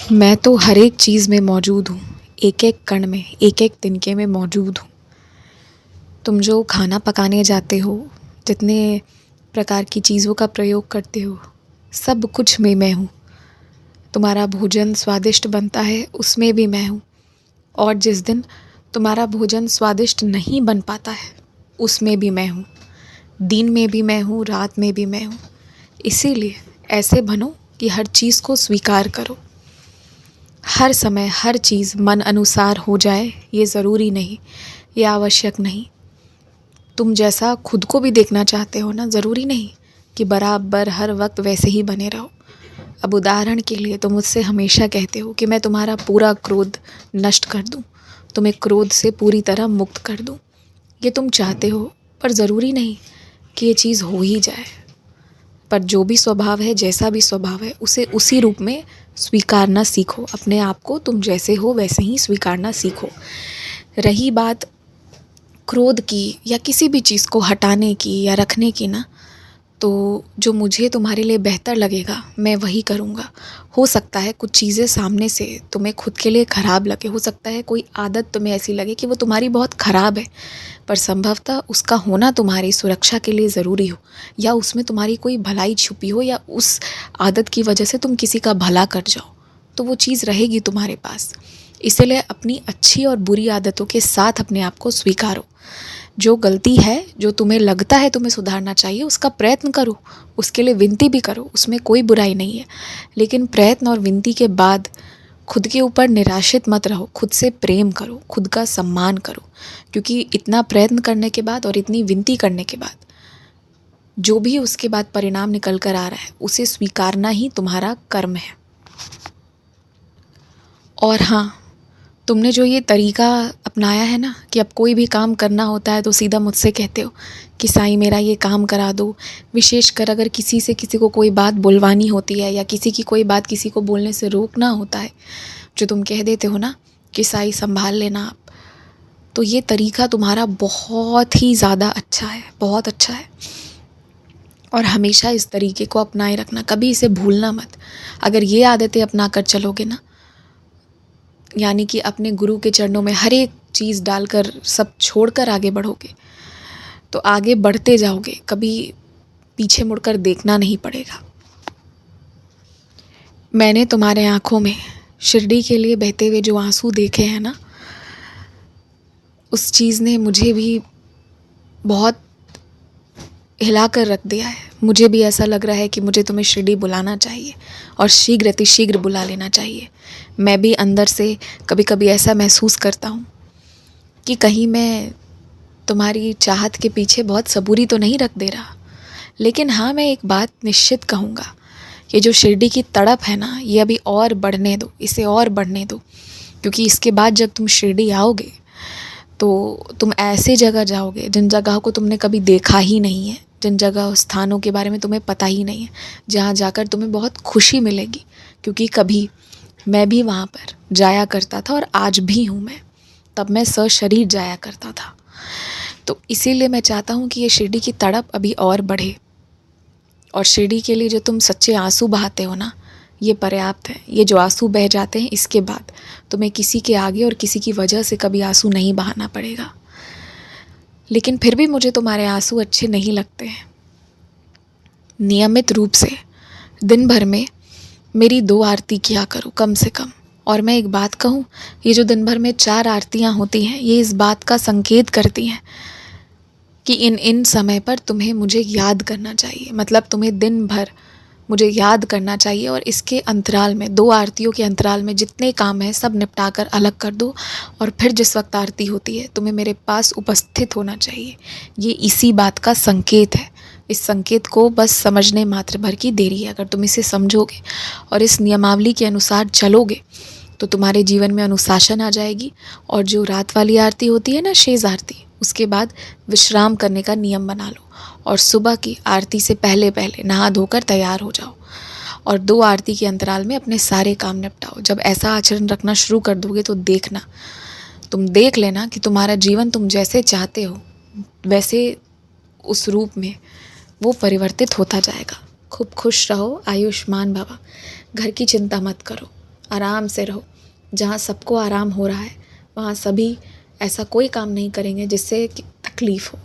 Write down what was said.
मैं तो हर एक चीज़ में मौजूद हूँ, एक एक कण में, एक एक तिनके में मौजूद हूँ। तुम जो खाना पकाने जाते हो, जितने प्रकार की चीज़ों का प्रयोग करते हो, सब कुछ में मैं हूँ। तुम्हारा भोजन स्वादिष्ट बनता है, उसमें भी मैं हूँ। और जिस दिन तुम्हारा भोजन स्वादिष्ट नहीं बन पाता है, उसमें भी मैं हूँ। दिन में भी मैं हूँ, रात में भी मैं हूँ। इसीलिए ऐसे बनो कि हर चीज़ को स्वीकार करो। हर समय हर चीज़ मन अनुसार हो जाए ये ज़रूरी नहीं, ये आवश्यक नहीं। तुम जैसा खुद को भी देखना चाहते हो ना, ज़रूरी नहीं कि बराबर हर वक्त वैसे ही बने रहो। अब उदाहरण के लिए तुम मुझसे हमेशा कहते हो कि मैं तुम्हारा पूरा क्रोध नष्ट कर दूं, तुम्हें क्रोध से पूरी तरह मुक्त कर दूं। ये तुम चाहते हो, पर ज़रूरी नहीं कि ये चीज़ हो ही जाए। पर जो भी स्वभाव है, जैसा भी स्वभाव है, उसे उसी रूप में स्वीकारना सीखो। अपने आप को तुम जैसे हो वैसे ही स्वीकारना सीखो। रही बात क्रोध की या किसी भी चीज़ को हटाने की या रखने की ना, तो जो मुझे तुम्हारे लिए बेहतर लगेगा मैं वही करूँगा। हो सकता है कुछ चीज़ें सामने से तुम्हें खुद के लिए ख़राब लगे, हो सकता है कोई आदत तुम्हें ऐसी लगे कि वो तुम्हारी बहुत ख़राब है, पर संभवतः उसका होना तुम्हारी सुरक्षा के लिए ज़रूरी हो, या उसमें तुम्हारी कोई भलाई छुपी हो, या उस आदत की वजह से तुम किसी का भला कर जाओ, तो वो चीज़ रहेगी तुम्हारे पास। इसलिए अपनी अच्छी और बुरी आदतों के साथ अपने आप को स्वीकारो। जो गलती है, जो तुम्हें लगता है तुम्हें सुधारना चाहिए, उसका प्रयत्न करो, उसके लिए विनती भी करो, उसमें कोई बुराई नहीं है। लेकिन प्रयत्न और विनती के बाद खुद के ऊपर निराशित मत रहो, खुद से प्रेम करो, खुद का सम्मान करो, क्योंकि इतना प्रयत्न करने के बाद और इतनी विनती करने के बाद जो भी उसके बाद परिणाम निकल कर आ रहा है, उसे स्वीकारना ही तुम्हारा कर्म है। और हाँ, तुमने जो ये तरीका अपनाया है ना कि अब कोई भी काम करना होता है तो सीधा मुझसे कहते हो कि साईं मेरा ये काम करा दो। विशेषकर अगर किसी से किसी को कोई बात बुलवानी होती है, या किसी की कोई बात किसी को बोलने से रोकना होता है, जो तुम कह देते हो ना कि साईं संभाल लेना आप, तो ये तरीका तुम्हारा बहुत ही ज़्यादा अच्छा है, बहुत अच्छा है। और हमेशा इस तरीके को अपनाए रखना, कभी इसे भूलना मत। अगर ये आदतें अपना कर चलोगे ना, यानी कि अपने गुरु के चरणों में हर एक चीज़ डालकर सब छोड़कर आगे बढ़ोगे, तो आगे बढ़ते जाओगे, कभी पीछे मुड़कर देखना नहीं पड़ेगा। मैंने तुम्हारे आँखों में शिरडी के लिए बहते हुए जो आंसू देखे हैं ना, उस चीज़ ने मुझे भी बहुत हिला कर रख दिया है। मुझे भी ऐसा लग रहा है कि मुझे तुम्हें शिरडी बुलाना चाहिए, और शीघ्र अतिशीघ्र बुला लेना चाहिए। मैं भी अंदर से कभी कभी ऐसा महसूस करता हूँ कि कहीं मैं तुम्हारी चाहत के पीछे बहुत सबूरी तो नहीं रख दे रहा। लेकिन हाँ, मैं एक बात निश्चित कहूँगा, ये जो शिरडी की तड़प है ना, ये अभी और बढ़ने दो, इसे और बढ़ने दो। क्योंकि इसके बाद जब तुम शिरडी आओगे तो तुम ऐसे जगह जाओगे जिन जगहों को तुमने कभी देखा ही नहीं है, जिन जगह स्थानों के बारे में तुम्हें पता ही नहीं है, जहाँ जाकर तुम्हें बहुत खुशी मिलेगी। क्योंकि कभी मैं भी वहाँ पर जाया करता था, और आज भी हूँ मैं, तब मैं सशरीर जाया करता था। तो इसीलिए मैं चाहता हूँ कि ये शिरडी की तड़प अभी और बढ़े। और शिरडी के लिए जो तुम सच्चे आंसू बहाते हो ना, ये पर्याप्त है। ये जो आंसू बह जाते हैं, इसके बाद तुम्हें किसी के आगे और किसी की वजह से कभी आंसू नहीं बहाना पड़ेगा। लेकिन फिर भी मुझे तुम्हारे आंसू अच्छे नहीं लगते हैं। नियमित रूप से दिन भर में मेरी 2 आरती किया करो कम से कम। और मैं एक बात कहूँ, ये जो दिन भर में 4 आरतियाँ होती हैं, ये इस बात का संकेत करती हैं कि इन समय पर तुम्हें मुझे याद करना चाहिए। मतलब तुम्हें दिन भर मुझे याद करना चाहिए, और इसके अंतराल में 2 आरतियों के अंतराल में जितने काम हैं सब निपटा कर अलग कर दो, और फिर जिस वक्त आरती होती है तुम्हें मेरे पास उपस्थित होना चाहिए। ये इसी बात का संकेत है। इस संकेत को बस समझने मात्र भर की देरी है। अगर तुम इसे समझोगे और इस नियमावली के अनुसार चलोगे, तो तुम्हारे जीवन में अनुशासन आ जाएगी। और जो रात वाली आरती होती है ना, शेष आरती, उसके बाद विश्राम करने का नियम बना लो, और सुबह की आरती से पहले पहले नहा धोकर तैयार हो जाओ, और 2 आरती के अंतराल में अपने सारे काम निपटाओ। जब ऐसा आचरण रखना शुरू कर दोगे तो देखना, तुम देख लेना कि तुम्हारा जीवन तुम जैसे चाहते हो वैसे उस रूप में वो परिवर्तित होता जाएगा। खूब खुश रहो, आयुष्मान भव। घर की चिंता मत करो, आराम से रहो। जहाँ सबको आराम हो रहा है वहाँ सभी ऐसा कोई काम नहीं करेंगे जिससे कि तकलीफ़ हो।